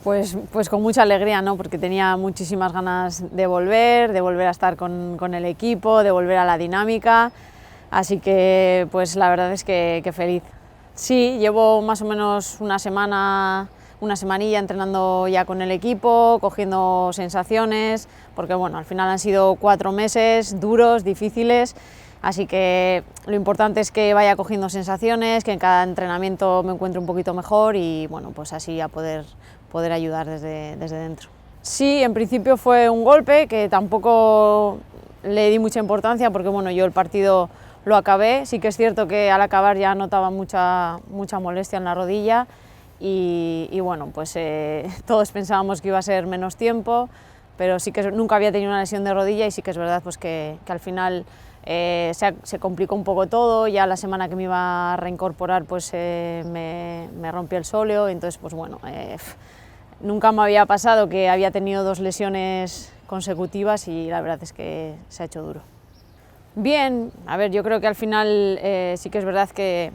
Pues con mucha alegría, ¿no? Porque tenía muchísimas ganas de volver a estar con el equipo, de volver a la dinámica, así que pues la verdad es que feliz. Sí, llevo más o menos una semanilla entrenando ya con el equipo, cogiendo sensaciones, porque bueno, al final han sido 4 meses duros, difíciles, así que lo importante es que vaya cogiendo sensaciones, que en cada entrenamiento me encuentre un poquito mejor y bueno, pues así a poder ayudar desde dentro. Sí, en principio fue un golpe que tampoco le di mucha importancia porque bueno, yo el partido lo acabé. Sí que es cierto que al acabar ya notaba mucha molestia en la rodilla y bueno, pues todos pensábamos que iba a ser menos tiempo, pero sí que nunca había tenido una lesión de rodilla y sí que es verdad pues que al final se complicó un poco todo. Ya la semana que me iba a reincorporar pues me rompí el sóleo, entonces pues bueno, nunca me había pasado que había tenido 2 lesiones consecutivas y la verdad es que se ha hecho duro. Bien, a ver, yo creo que al final sí que es verdad que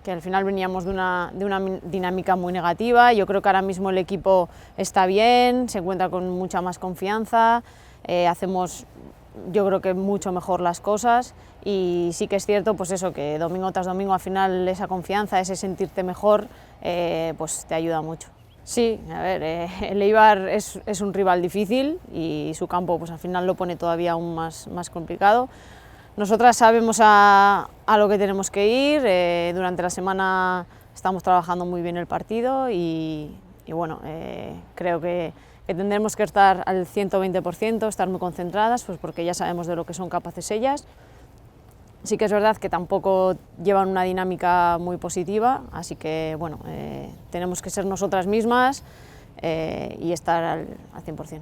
al final veníamos de una dinámica muy negativa. Yo creo que ahora mismo el equipo está bien, se encuentra con mucha más confianza, hacemos yo creo que mucho mejor las cosas y sí que es cierto pues eso, que domingo tras domingo al final esa confianza, ese sentirte mejor, pues te ayuda mucho. Sí, a ver, el Eibar es un rival difícil y su campo pues al final lo pone todavía aún más complicado. Nosotras sabemos a lo que tenemos que ir, durante la semana estamos trabajando muy bien el partido y bueno, creo que tendremos que estar al 120%, estar muy concentradas, pues porque ya sabemos de lo que son capaces ellas. Sí que es verdad que tampoco llevan una dinámica muy positiva, así que bueno, tenemos que ser nosotras mismas y estar al 100%.